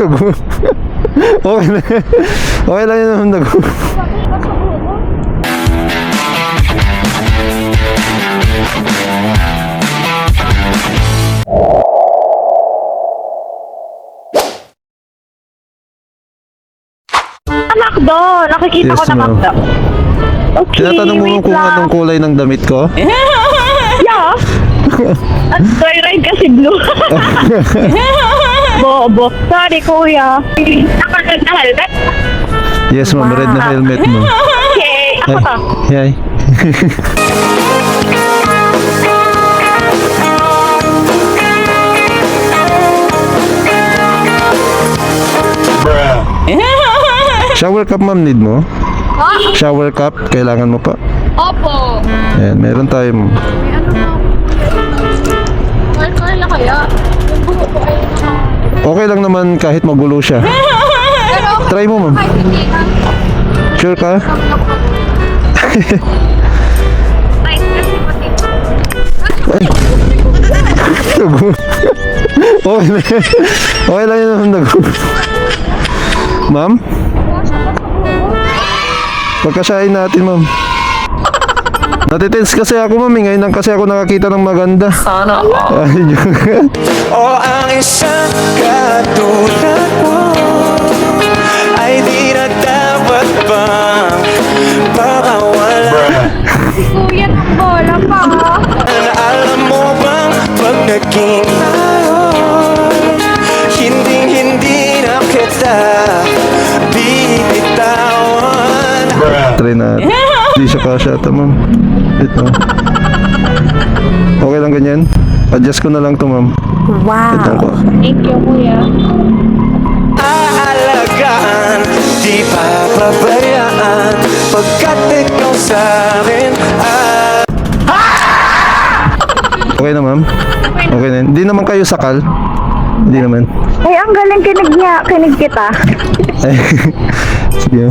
Tago. Okay na. Okay lang yun naman, Tago. Makdo, nakikita Yes, ko na ma'am. Makdo. Okay, Tinatanong mo wait kung lang. anong kulay ng damit ko? Yeah. At joyride kasi blue. Bobo. Sorry, kuya. Nakalag na helmet. Yes, ma'am. Red na helmet mo. Okay, ako to. Ay. Shower cup, ma'am, need mo? Ha? Shower cup, kailangan mo pa. Opo. Ayan, meron tayo, ma'am. May ano na. Kaya na kaya? Yung buho ko ay Okay lang naman kahit magulo siya. Pero Try mo, ma'am. kahit hindi na. Sure ka? Tight kasi pati. Ay. Okay na. Okay lang yun naman, Tago. Ma'am? Pagkasahin natin, ma'am. Natitense kasi ako, ma'am. Ngayon lang kasi ako nakakita ng maganda. Sana all. O ang isang katulad mo ay di na dapat bang pakawalan. Si kuya ng bola pa. Alam mo bang pag naging tayo, hindi na kita bibitawan. Try natin. Hindi siya kasya ito, ma'am. Ito. Okay lang ganyan? Adjust ko na lang to, ma'am. Ito po. Thank you, kuya. Aalagaan, di papabayaan, pagkat ikaw sa'kin ay Okay na, ma'am? Okay na. Hindi naman kayo sakal? Hindi naman. Ay, ang galing kinig kita. Ay, sige.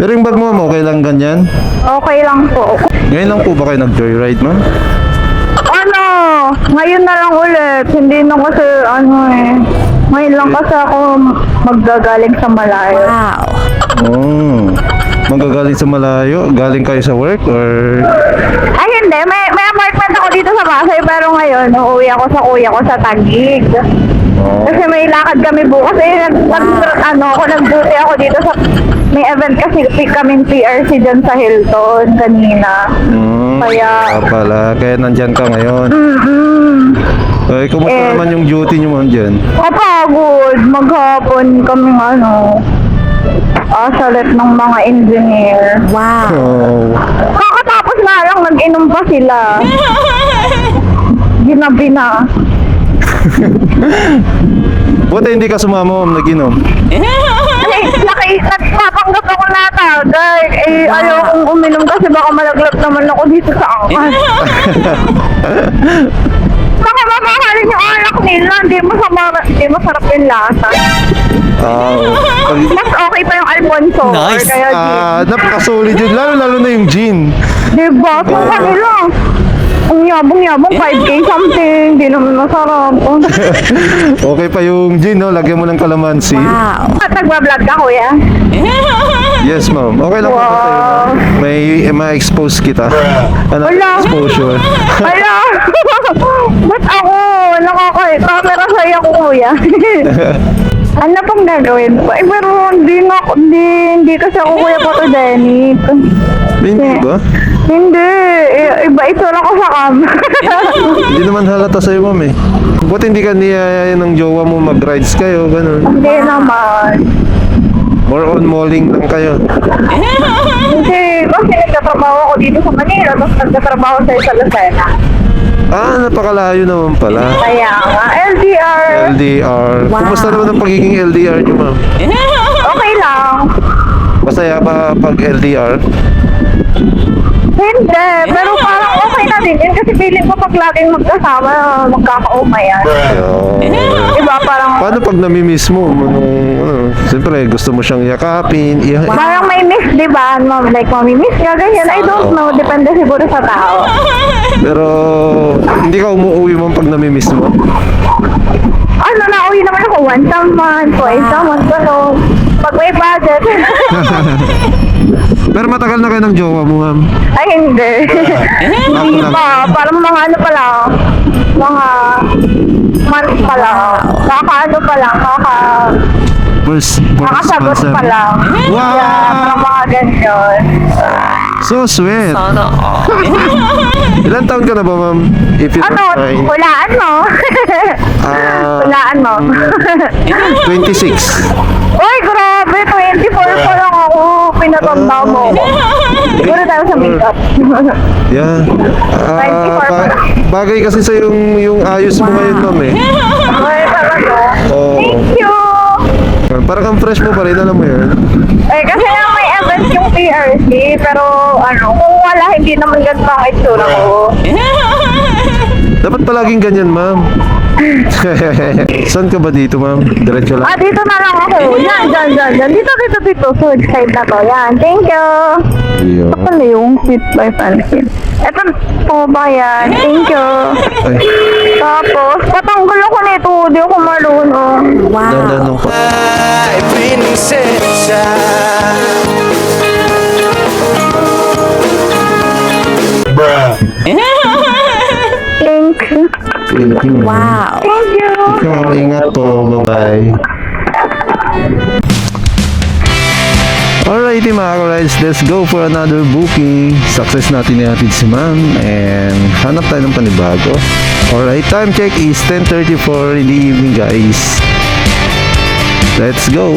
Pero yung bag mo, ma'am, okay lang ganyan? Okay lang po. Ngayon lang po ba kayo nag-joyride, ma'am? Ano? Ngayon na lang ulit. Hindi na kasi ngayon lang kasi ako maggagaling sa malayo. Oh. Manggagaling sa malayo? Galing kayo sa work or... Ay, hindi. May apartment ako dito sa Pasay, pero ngayon, uuwi ako sa kuya ko sa Taguig. Oh. Kasi may lakad kami bukas. Nag-duty ako dito sa... May event kasi kaming PRC dyan sa Hilton kanina. Kaya... pala. Kaya nandyan ka ngayon. Ay, kumusta Eh. naman yung duty nyo, ma'am, dyan? Kapagod. Maghapon kaming asalit ng mga engineer. Oh. Kakatapos nga lang, nag-inom pa sila. Ginabi na. Buti hindi ka sumama, ma'am, nag-inom. Nagpapanggap ako natagay. Ayaw kong uminom kasi baka malaglag naman ako dito sa angkas. Baka mamahalin yung alak nila. Hindi masarap yung lasa. Mas okay pa yung Alfonso. Nice. Kaya Napaka-solid yun. Lalo na yung gin. diba? Sa kanila. Ang yabong-yabong, 5K something. Hindi naman masarap. Okay pa yung gin, no? Lagyan mo ng kalamansi. Nagbablog ka, kuya? Yes, ma'am. Okay lang po ba sa'yo, ma'am? May ma-expose kita. Ano? Wala. Exposure. Hala! Ba't ako? Camera sa'yo ako, kuya. Ano pong gagawin ko? Pero hindi kasi ako kuya photogenic. Hindi ba? Hindi. Iba ito lang ko sa cam. Hindi naman halata sa'yo, ma'am, eh. Buti hindi ka niyaya ng jowa mo mag-rides kayo, ganun. Hindi naman. More on malling lang kayo. Hindi. Kasi nagtatrabaho ako dito sa Manila. Tapos nagtatrabaho sa Lucena. Napakalayo naman pala. Kaya nga. LDR. LDR. Kumusta naman ang pagiging LDR niyo, ma'am? Okay lang. Masaya ba pag LDR? Hindi. Pero parang okay na din. Kasi feeling ko pag laging magkasama, magkakaumayan. Diba parang... Paano pag namimiss mo? Siyempre, gusto mo siyang yakapin. Parang may miss, di ba? Like, mamimiss ka, ganyan. I don't know. Depende siguro sa tao. Pero, hindi ka umuwi mo pag namimiss mo? Nauwi naman ako once a month, twice a month, gano'n. Pag may budget. Pero matagal na kayo ng jowa mo, ma'am. Ay, hindi. Hindi Ako lang. pa. Parang mga ano pa lang. Mga months pa lang. Kaka-ano pa lang. First Kakasagot sponsor. pa lang. Wow! Yeah, parang mga ganyan. So sweet. Ilan taon ka na ba, ma'am? If you Ano? don't mind. Hulaan mo. Ah, Hulaan mo. 26. Uy, grabe. 24 pa lang ako. Pinatanda mo ako. Siguro tayo sa makeup. Yeah. 24 pa lang. Bagay kasi sa yung ayos mo ngayon, ma'am eh. Uy, talaga. Oo. Thank you. Parang ang fresh mo pa rin, alam mo yun? Eh, kasi lang may event yung PRC, pero ano, kung wala, hindi naman ganito ang itsura ko. Dapat palaging ganyan, ma'am. Saan ka ba dito, ma'am? Diretso lang. Ah, dito na lang ako. Yan, dyan. Dito. Food side na to. Yan, thank you. Iyo. Ito pala yung Sweet by Fancy. Ito po ba yan? Thank you. Ay, Tapos, patanggal ako nito. Di ako marunong. dandan pa. Ay, prinsesa. Thank you. Thank you. Thank you. Ikaw, ingat po. Bye-bye. Alrighty mga ka-rides, let's go for another booking. Success natin natin si ma'am and hanap tayo ng panibago. Alright, time check is 10:34 in the evening guys. Let's go!